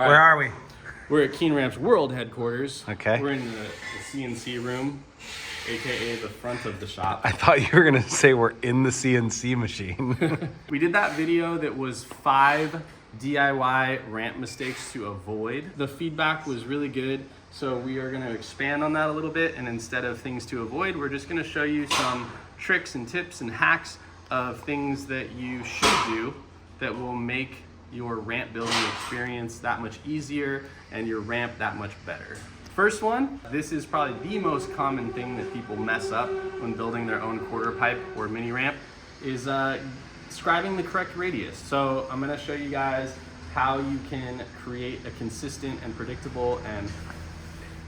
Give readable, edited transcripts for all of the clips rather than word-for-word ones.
All right. Where are we? We're at Keen Ramps World headquarters. Okay. We're in the CNC room, AKA the front of the shop. I thought you were gonna say we're in the CNC machine. We did that video that was 5 DIY ramp mistakes to avoid. The feedback was really good, so we are gonna expand on that a little bit, and instead of things to avoid, we're just gonna show you some tricks and tips and hacks of things that you should do that will make your ramp building experience that much easier and your ramp that much better. First one, this is probably the most common thing that people mess up when building their own quarter pipe or mini ramp, is scribing the correct radius. So I'm gonna show you guys how you can create a consistent and predictable and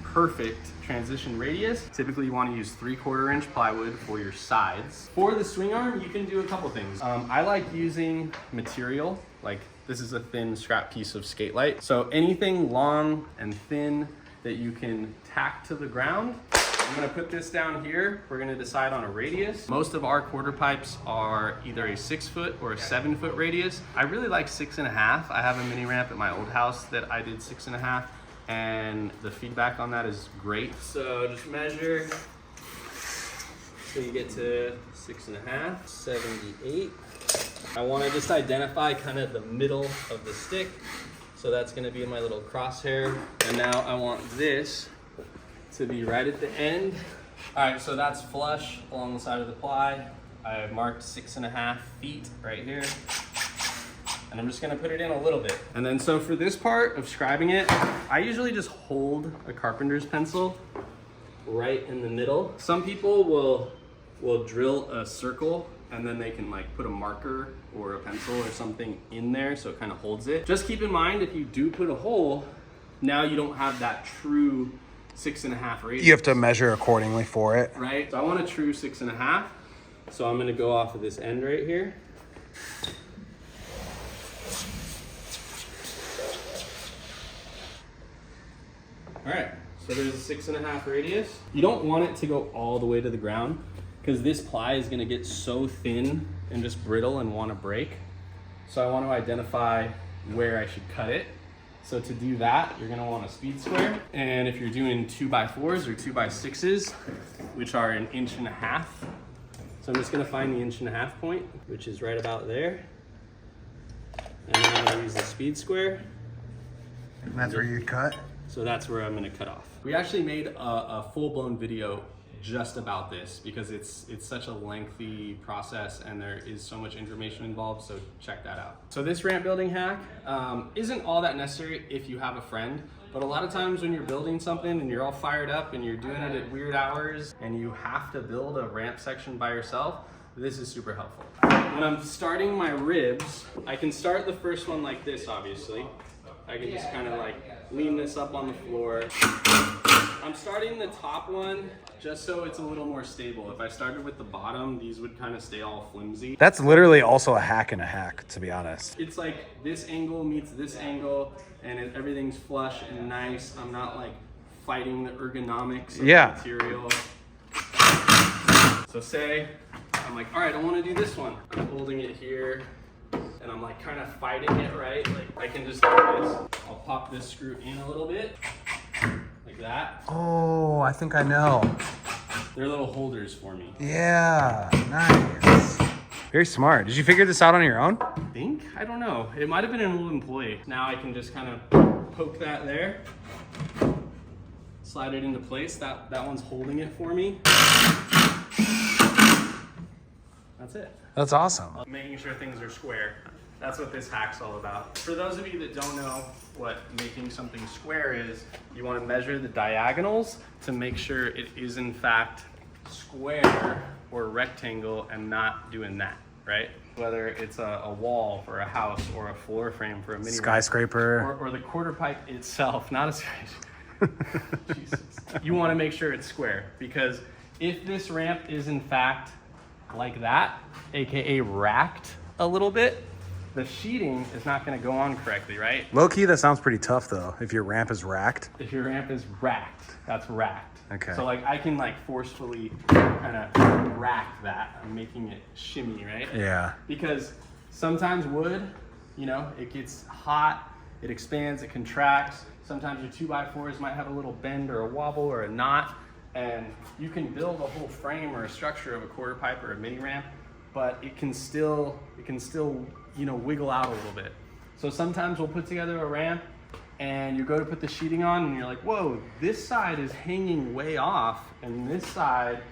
perfect transition radius. Typically you want to use 3/4 inch plywood for your sides. For the swing arm, you can do a couple things. I like using material, like this is a thin scrap piece of skate light. So anything long and thin that you can tack to the ground. I'm gonna put this down here. We're gonna decide on a radius. Most of our quarter pipes are either a 6 foot or a 7 foot radius. I really like 6.5. I have a mini ramp at my old house that I did 6.5, and the feedback on that is great. So just measure so you get to 6.5, 78. I wanna just identify kind of the middle of the stick. So that's gonna be my little crosshair. And now I want this to be right at the end. All right, so that's flush along the side of the ply. I have marked 6.5 feet right here. And I'm just gonna put it in a little bit. And then so for this part of scribing it, I usually just hold a carpenter's pencil right in the middle. Some people will drill a circle and then they can like put a marker or a pencil or something in there so it kind of holds it. Just keep in mind, if you do put a hole, now you don't have that true 6.5 radius. You have to measure accordingly for it. Right, so I want a true 6.5. So I'm gonna go off of this end right here. All right, so there's a 6.5 radius. You don't want it to go all the way to the ground because this ply is gonna get so thin and just brittle and wanna break. So I wanna identify where I should cut it. So to do that, you're gonna want a speed square. And if you're doing 2x4s or 2x6s, which are 1.5 inches, so I'm just gonna find the 1.5 inch point, which is right about there. And then I'm gonna use the speed square. And that's where you cut? So that's where I'm gonna cut off. We actually made a full-blown video just about this because it's such a lengthy process and there is so much information involved, so check that out. So this ramp building hack isn't all that necessary if you have a friend, but a lot of times when you're building something and you're all fired up and you're doing it at weird hours and you have to build a ramp section by yourself, this is super helpful. When I'm starting my ribs, I can start the first one like this, obviously. I can just kind of like lean this up on the floor. I'm starting the top one just so it's a little more stable. If I started with the bottom, these would kind of stay all flimsy. That's literally also a hack in a hack, to be honest. It's like this angle meets this angle and everything's flush and nice. I'm not like fighting the ergonomics of the material. So say, I'm like, all right, I want to do this one. I'm holding it here and I'm like kind of fighting it, right? Like I can just do this. I'll pop this screw in a little bit, like that. Oh, I think I know. They're little holders for me. Yeah, nice. Very smart. Did you figure this out on your own? I don't know. It might have been an old employee. Now I can just kind of poke that there, slide it into place. That one's holding it for me. That's it. That's awesome. Making sure things are square. That's what this hack's all about. For those of you that don't know what making something square is, you want to measure the diagonals to make sure it is in fact square or rectangle and not doing that, right? Whether it's a wall for a house or a floor frame for a mini skyscraper or the quarter pipe itself, not a skyscraper. Jesus. You want to make sure it's square, because if this ramp is in fact like that, aka racked a little bit, the sheeting is not going to go on correctly, right? Low key, that sounds pretty tough though. If your ramp is racked. If your ramp is racked, that's racked. Okay. So like I can like forcefully kind of rack that. I'm making it shimmy, right? Yeah. Because sometimes wood, you know, it gets hot It expands, it contracts. Sometimes your 2x4s might have a little bend or a wobble or a knot, and you can build a whole frame or a structure of a quarter pipe or a mini ramp, but it can still you know, wiggle out a little bit. So sometimes we'll put together a ramp and you go to put the sheeting on and you're like, whoa, this side is hanging way off and this side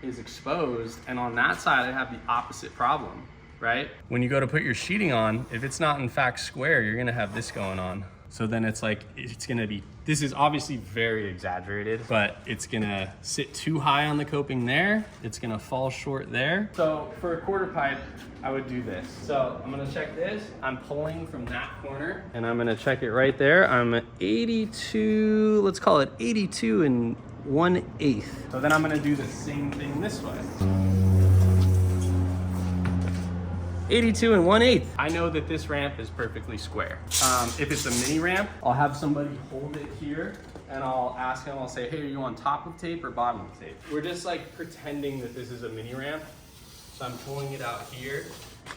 is exposed, and on that side I have the opposite problem, right? When you go to put your sheeting on, if it's not in fact square, you're gonna have this going on. So then it's like, it's gonna be, this is obviously very exaggerated, but it's gonna sit too high on the coping there. It's gonna fall short there. So for a quarter pipe, I would do this. So I'm gonna check this. I'm pulling from that corner and I'm gonna check it right there. I'm at 82, let's call it 82 and 1/8. So then I'm gonna do the same thing this way. 82 and 1/8. I know that this ramp is perfectly square. If it's a mini ramp, I'll have somebody hold it here and I'll ask them, I'll say, hey, are you on top of tape or bottom of tape? We're just like pretending that this is a mini ramp. So I'm pulling it out here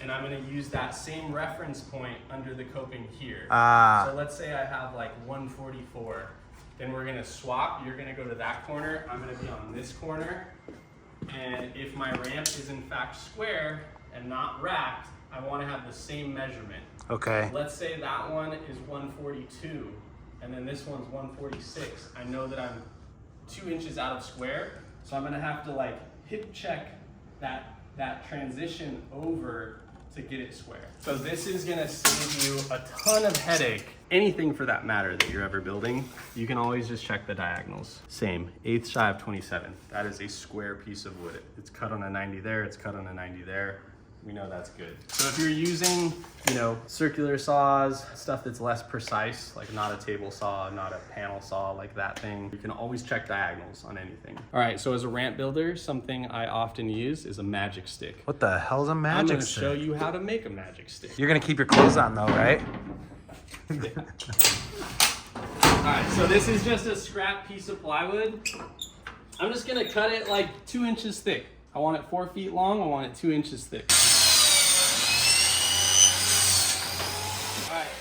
and I'm gonna use that same reference point under the coping here. So let's say I have like 144. Then we're gonna swap, you're gonna go to that corner, I'm gonna be on this corner. And if my ramp is in fact square, and not racked, I want to have the same measurement. Okay. Let's say that one is 142 and then this one's 146. I know that I'm 2 inches out of square, so I'm gonna have to like hip check that transition over to get it square. So this is gonna save you a ton of headache. Anything for that matter that you're ever building, you can always just check the diagonals. Same, 1/8 shy of 27. That is a square piece of wood. It's cut on a 90 there, it's cut on a 90 there. We know that's good. So if you're using, you know, circular saws, stuff that's less precise, like not a table saw, not a panel saw, like that thing, you can always check diagonals on anything. All right, so as a ramp builder, something I often use is a magic stick. What the hell's a magic I'm gonna stick? show you how to make a magic stick. You're gonna keep your clothes on though, right? Yeah. All right, so this is just a scrap piece of plywood. I'm just gonna cut it like 2 inches thick. I want it 4 feet long, I want it 2 inches thick.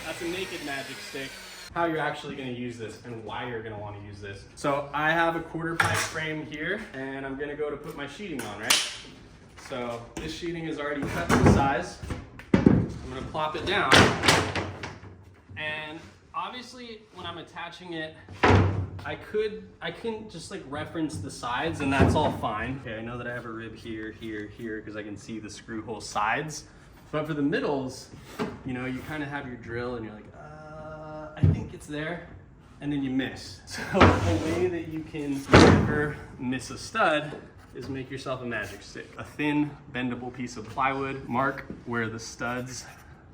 That's a naked magic stick. How you're actually gonna use this and why you're gonna wanna use this. So I have a quarter pipe frame here and I'm gonna go to put my sheeting on, right? So this sheeting is already cut to size. I'm gonna plop it down. And obviously when I'm attaching it, I can just like reference the sides and that's all fine. Okay, I know that I have a rib here, here, here, because I can see the screw hole sides. But for the middles, you know, you kind of have your drill and you're like, I think it's there, and then you miss. So a way that you can never miss a stud is make yourself a magic stick. A thin, bendable piece of plywood, mark where the studs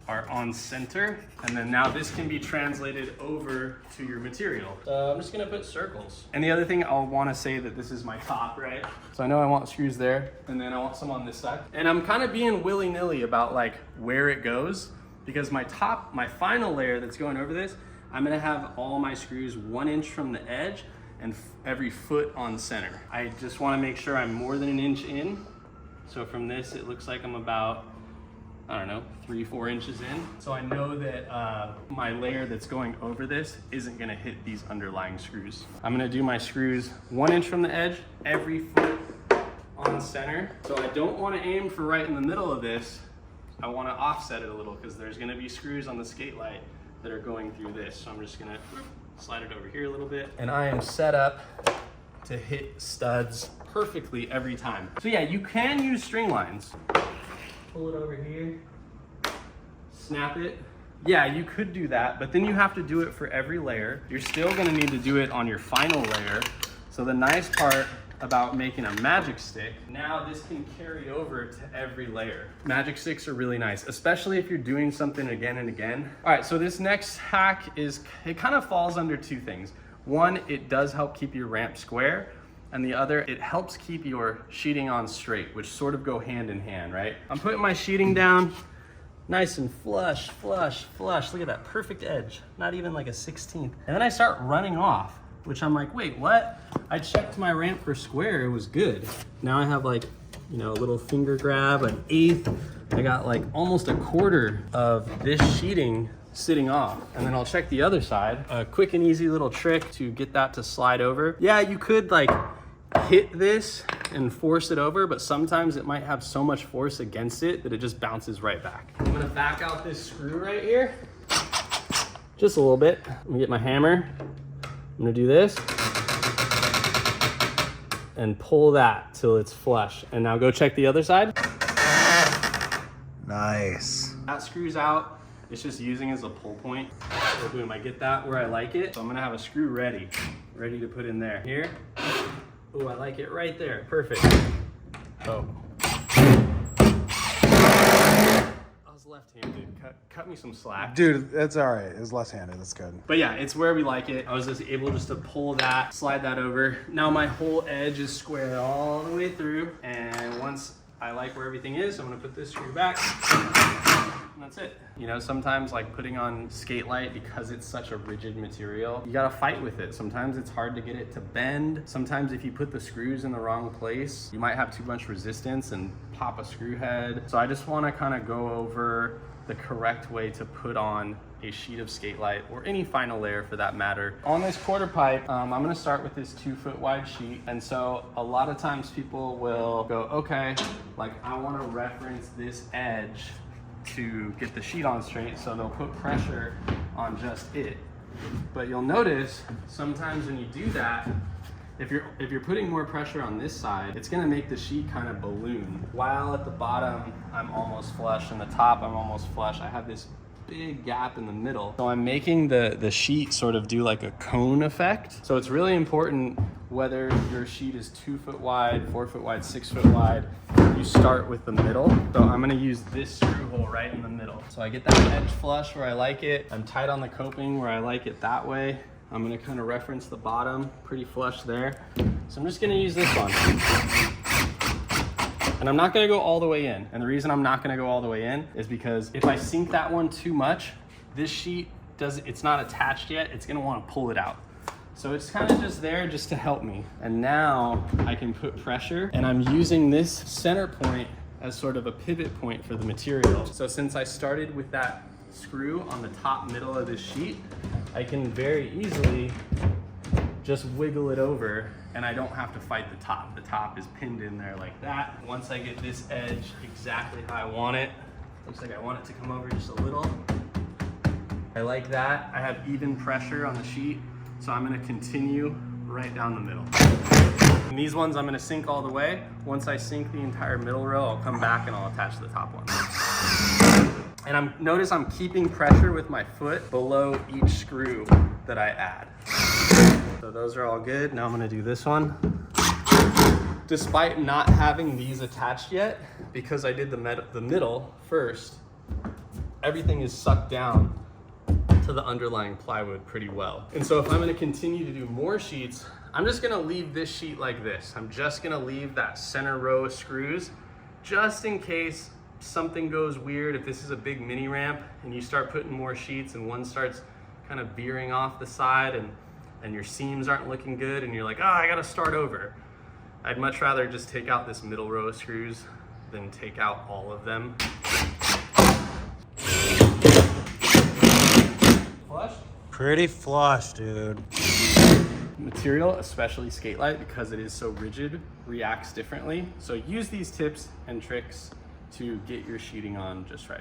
are on center, and then now this can be translated over to your material. I'm just gonna put circles. And the other thing I'll wanna say that this is my top, right? So I know I want screws there, and then I want some on this side. And I'm kind of being willy-nilly about like where it goes, because my final layer that's going over this, I'm gonna have all my screws 1 inch from the edge and every foot on center. I just wanna make sure I'm more than 1 inch in. So from this, it looks like I'm about, I don't know, 3-4 inches in. So I know that my layer that's going over this isn't gonna hit these underlying screws. I'm gonna do my screws 1 inch from the edge, every foot on center. So I don't wanna aim for right in the middle of this. I wanna offset it a little because there's gonna be screws on the skate light that are going through this. So I'm just gonna slide it over here a little bit. And I am set up to hit studs perfectly every time. So yeah, you can use string lines. Pull it over here, snap it. Yeah, you could do that, but then you have to do it for every layer. You're still gonna need to do it on your final layer. So the nice part about making a magic stick, now this can carry over to every layer. Magic sticks are really nice, especially if you're doing something again and again. All right, so this next hack it kind of falls under two things. One, it does help keep your ramp square, and the other, it helps keep your sheeting on straight, which sort of go hand in hand, right? I'm putting my sheeting down, nice and flush, flush, flush. Look at that perfect edge, not even like a 16th. And then I start running off, which I'm like, wait, what? I checked my ramp for square, it was good. Now I have like, you know, a little finger grab, 1/8. I got like almost 1/4 of this sheeting sitting off. And then I'll check the other side. A quick and easy little trick to get that to slide over. Yeah, you could like hit this and force it over, but sometimes it might have so much force against it that it just bounces right back. I'm gonna back out this screw right here. Just a little bit. I'm gonna get my hammer. I'm gonna do this and pull that till it's flush. And now go check the other side. Nice. That screws out. It's just using as a pull point. So boom, I get that where I like it. So I'm gonna have a screw ready to put in there. Here. Oh, I like it right there. Perfect. Oh. I was left-handed. Cut me some slack. Dude, that's all right. It's left-handed. That's good. But yeah, it's where we like it. I was just able just to pull that, slide that over. Now my whole edge is squared all the way through. And once I like where everything is, I'm gonna put this screw back. And that's it. You know, sometimes like putting on skate light, because it's such a rigid material, you gotta fight with it. Sometimes it's hard to get it to bend. Sometimes if you put the screws in the wrong place, you might have too much resistance and pop a screw head. So I just wanna kind of go over the correct way to put on a sheet of skate light, or any final layer for that matter. On this quarter pipe, I'm gonna start with this 2 foot wide sheet. And so a lot of times people will go, okay, like I wanna reference this edge to get the sheet on straight, so they'll put pressure on just it. But you'll notice sometimes when you do that, if you're putting more pressure on this side, it's gonna make the sheet kind of balloon. While at the bottom, I'm almost flush, and the top, I'm almost flush. I have this big gap in the middle. So I'm making the sheet sort of do like a cone effect. So it's really important whether your sheet is 2 foot wide, 4 foot wide, 6 foot wide, you start with the middle. So I'm gonna use this screw hole right in the middle. So I get that edge flush where I like it. I'm tight on the coping where I like it that way. I'm gonna kind of reference the bottom, pretty flush there. So I'm just gonna use this one. And I'm not gonna go all the way in. And the reason I'm not gonna go all the way in is because if I sink that one too much, this sheet it's not attached yet, it's gonna wanna pull it out. So it's kind of just there just to help me. And now I can put pressure, and I'm using this center point as sort of a pivot point for the material. So since I started with that screw on the top middle of this sheet, I can very easily just wiggle it over, and I don't have to fight the top. The top is pinned in there like that. Once I get this edge exactly how I want it, looks like I want it to come over just a little. I like that. I have even pressure on the sheet, so I'm gonna continue right down the middle. And these ones I'm gonna sink all the way. Once I sink the entire middle row, I'll come back and I'll attach the top one. And notice I'm keeping pressure with my foot below each screw that I add. So those are all good. Now I'm gonna do this one. Despite not having these attached yet, because I did the middle first, everything is sucked down to the underlying plywood pretty well. And so if I'm gonna continue to do more sheets, I'm just gonna leave this sheet like this. I'm just gonna leave that center row of screws just in case something goes weird. If this is a big mini ramp and you start putting more sheets and one starts kind of veering off the side and your seams aren't looking good and you're like, oh, I gotta start over. I'd much rather just take out this middle row of screws than take out all of them. Flush? Pretty flush, dude. Material, especially skate light, because it is so rigid, reacts differently. So use these tips and tricks to get your sheeting on just right.